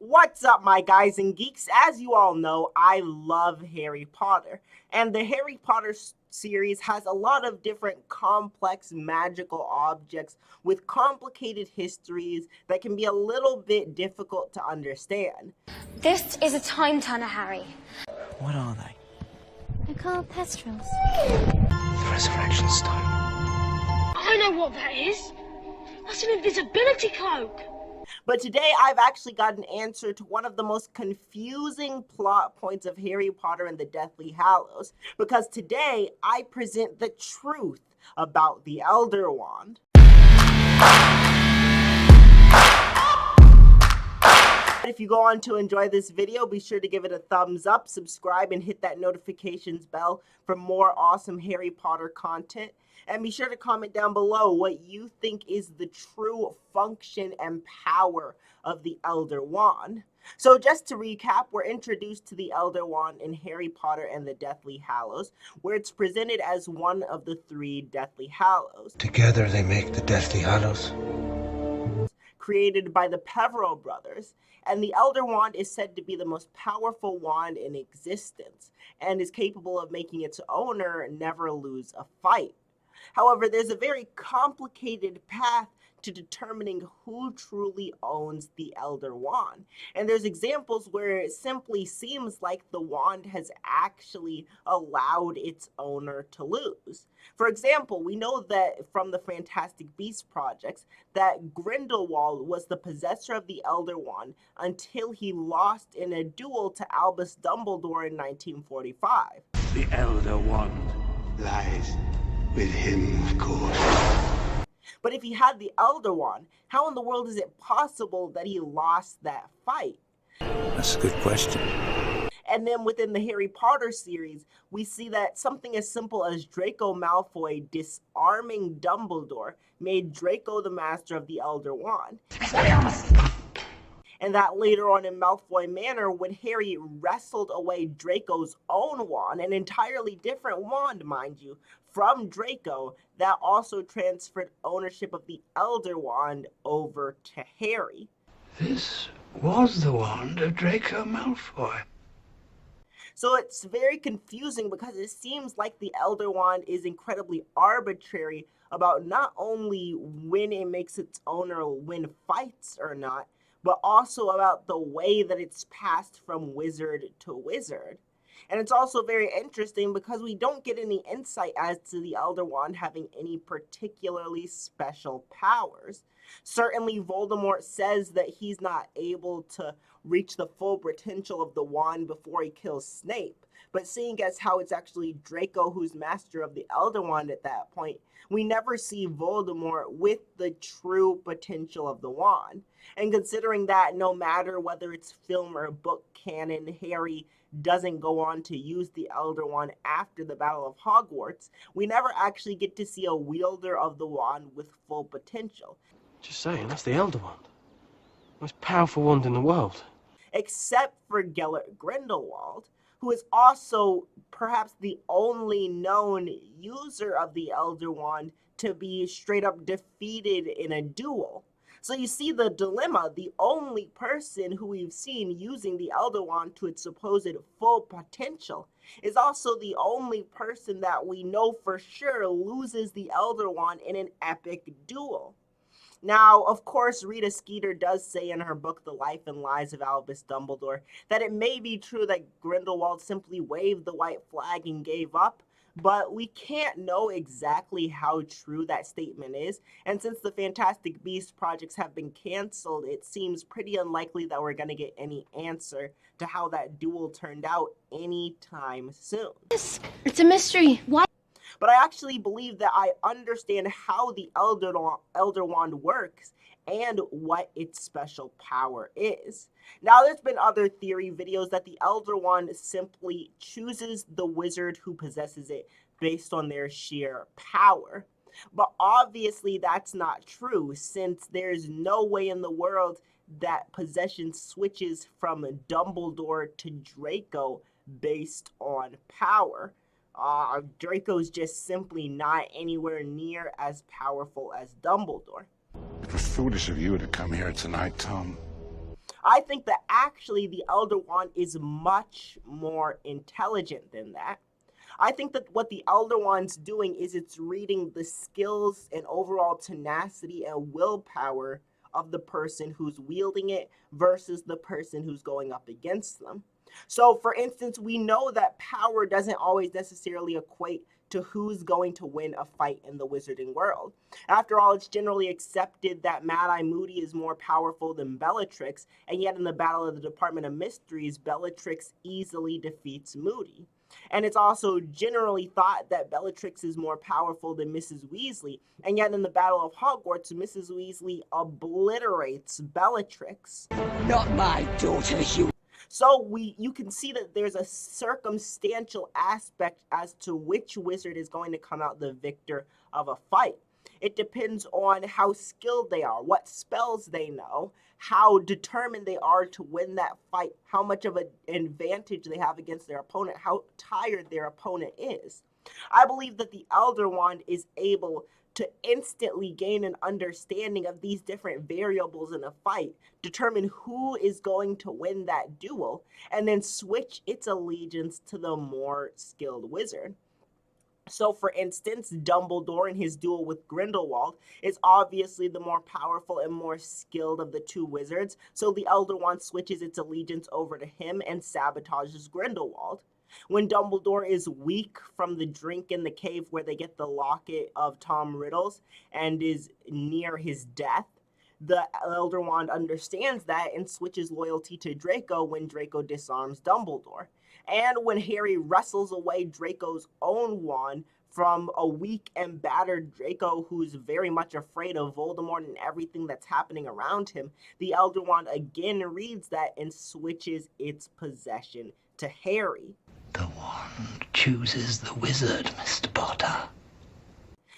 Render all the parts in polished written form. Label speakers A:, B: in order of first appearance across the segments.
A: What's up, my guys and geeks? As you all know, I love Harry Potter, and the Harry Potter series has a lot of different complex magical objects with complicated histories that can be a little bit difficult to understand.
B: This is a time turner, Harry.
C: What are they?
B: They're called Thestrals.
C: The Resurrection Stone.
D: I know what that is. That's an invisibility cloak.
A: But today I've actually got an answer to one of the most confusing plot points of Harry Potter and the Deathly Hallows, because today I present the truth about the Elder Wand. If you go on to enjoy this video, be sure to give it a thumbs up, subscribe, and hit that notifications bell for more awesome Harry Potter content. And be sure to comment down below what you think is the true function and power of the Elder Wand. So just to recap, we're introduced to the Elder Wand in Harry Potter and the Deathly Hallows, where it's presented as one of the three Deathly Hallows.
C: Together they make the Deathly Hallows.
A: Created by the Peverell brothers, and the Elder Wand is said to be the most powerful wand in existence, and is capable of making its owner never lose a fight. However, there's a very complicated path to determining who truly owns the Elder Wand. And there's examples where it simply seems like the wand has actually allowed its owner to lose. For example, we know that from the Fantastic Beasts projects that Grindelwald was the possessor of the Elder Wand until he lost in a duel to Albus Dumbledore in 1945.
E: The Elder Wand lies with him, of course.
A: But if he had the Elder Wand, how in the world is it possible that he lost that fight?
C: That's a good question.
A: And then within the Harry Potter series, we see that something as simple as Draco Malfoy disarming Dumbledore made Draco the master of the Elder Wand. And that later on in Malfoy Manor, when Harry wrestled away Draco's own wand, an entirely different wand, mind you, from Draco, that also transferred ownership of the Elder Wand over to Harry.
E: This was the wand of Draco Malfoy.
A: So it's very confusing because it seems like the Elder Wand is incredibly arbitrary about not only when it makes its owner win fights or not, but also about the way that it's passed from wizard to wizard. And it's also very interesting because we don't get any insight as to the Elder Wand having any particularly special powers. Certainly Voldemort says that he's not able to reach the full potential of the wand before he kills Snape. But seeing as how it's actually Draco who's master of the Elder Wand at that point, we never see Voldemort with the true potential of the wand. And considering that no matter whether it's film or book canon, Harry doesn't go on to use the Elder Wand after the Battle of Hogwarts, we never actually get to see a wielder of the wand with full potential.
F: Just saying, that's the Elder Wand. Most powerful wand in the world.
A: Except for Gellert Grindelwald, who is also perhaps the only known user of the Elder Wand to be straight up defeated in a duel. So you see the dilemma. The only person who we've seen using the Elder Wand to its supposed full potential is also the only person that we know for sure loses the Elder Wand in an epic duel. Now, of course, Rita Skeeter does say in her book, The Life and Lies of Albus Dumbledore, that it may be true that Grindelwald simply waved the white flag and gave up, but we can't know exactly how true that statement is, and since the Fantastic Beasts projects have been cancelled, it seems pretty unlikely that we're going to get any answer to how that duel turned out anytime soon.
B: It's a mystery. Why?
A: But I actually believe that I understand how the Elder Wand works and what its special power is. Now, there's been other theory videos that the Elder Wand simply chooses the wizard who possesses it based on their sheer power. But obviously that's not true, since there's no way in the world that possession switches from Dumbledore to Draco based on power. Draco's just simply not anywhere near as powerful as Dumbledore.
G: It was foolish of you to come here tonight, Tom.
A: I think that actually the Elder Wand is much more intelligent than that. I think that what the Elder Wand's doing is it's reading the skills and overall tenacity and willpower of the person who's wielding it versus the person who's going up against them. So, for instance, we know that power doesn't always necessarily equate to who's going to win a fight in the wizarding world. After all, it's generally accepted that Mad-Eye Moody is more powerful than Bellatrix, and yet in the Battle of the Department of Mysteries, Bellatrix easily defeats Moody. And it's also generally thought that Bellatrix is more powerful than Mrs. Weasley, and yet in the Battle of Hogwarts, Mrs. Weasley obliterates Bellatrix.
G: Not my daughter, you.
A: So you can see that there's a circumstantial aspect as to which wizard is going to come out the victor of a fight. It depends on how skilled they are, what spells they know, how determined they are to win that fight, how much of an advantage they have against their opponent, how tired their opponent is. I believe that the Elder Wand is able to instantly gain an understanding of these different variables in a fight, determine who is going to win that duel, and then switch its allegiance to the more skilled wizard. So, for instance, Dumbledore in his duel with Grindelwald is obviously the more powerful and more skilled of the two wizards, so the Elder Wand switches its allegiance over to him and sabotages Grindelwald. When Dumbledore is weak from the drink in the cave where they get the locket of Tom Riddle's and is near his death, the Elder Wand understands that and switches loyalty to Draco when Draco disarms Dumbledore. And when Harry wrestles away Draco's own wand from a weak and battered Draco who's very much afraid of Voldemort and everything that's happening around him, the Elder Wand again reads that and switches its possession to Harry.
C: The wand chooses the wizard, Mr. Potter.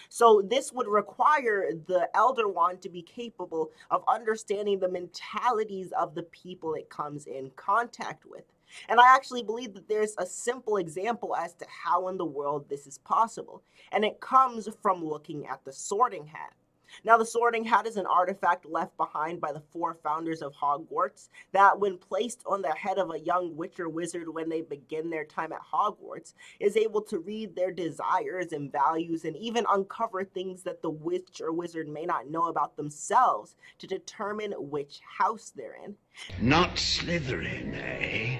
A: So this would require the Elder Wand to be capable of understanding the mentalities of the people it comes in contact with. And I actually believe that there's a simple example as to how in the world this is possible. And it comes from looking at the Sorting Hat. Now, the Sorting Hat is an artifact left behind by the four founders of Hogwarts that, when placed on the head of a young witch or wizard when they begin their time at Hogwarts, is able to read their desires and values and even uncover things that the witch or wizard may not know about themselves to determine which house they're in.
E: Not Slytherin, eh?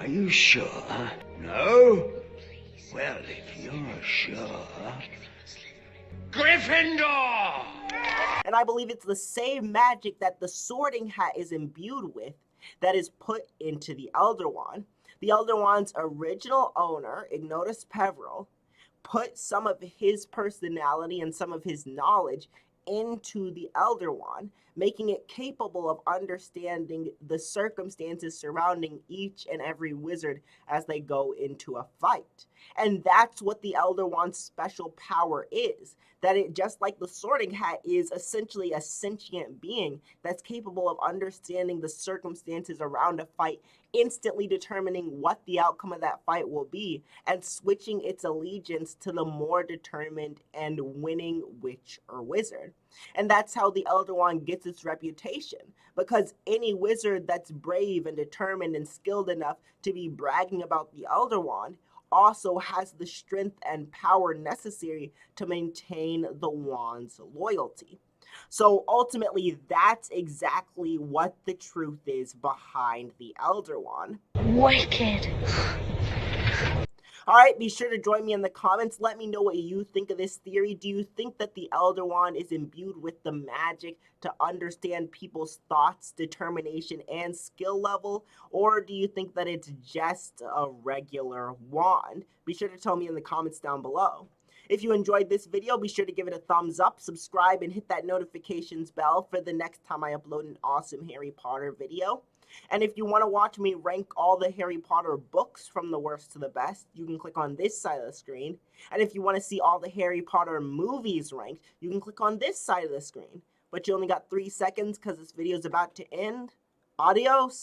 E: Are you sure? No? Well, if you're sure... Gryffindor!
A: And I believe it's the same magic that the Sorting Hat is imbued with that is put into the Elder Wand. The Elder Wand's original owner, Ignotus Peverell, put some of his personality and some of his knowledge into the Elder Wand, making it capable of understanding the circumstances surrounding each and every wizard as they go into a fight. And that's what the Elder Wand's special power is, that it, just like the Sorting Hat, is essentially a sentient being that's capable of understanding the circumstances around a fight, instantly determining what the outcome of that fight will be, and switching its allegiance to the more determined and winning witch or wizard. And that's how the Elder Wand gets its reputation, because any wizard that's brave and determined and skilled enough to be bragging about the Elder Wand also has the strength and power necessary to maintain the wand's loyalty. So ultimately, that's exactly what the truth is behind the Elder Wand.
D: Wicked.
A: Alright, be sure to join me in the comments. Let me know what you think of this theory. Do you think that the Elder Wand is imbued with the magic to understand people's thoughts, determination, and skill level? Or do you think that it's just a regular wand? Be sure to tell me in the comments down below. If you enjoyed this video, be sure to give it a thumbs up, subscribe, and hit that notifications bell for the next time I upload an awesome Harry Potter video. And if you want to watch me rank all the Harry Potter books from the worst to the best, you can click on this side of the screen. And if you want to see all the Harry Potter movies ranked, you can click on this side of the screen. But you only got 3 seconds because this video is about to end. Adios!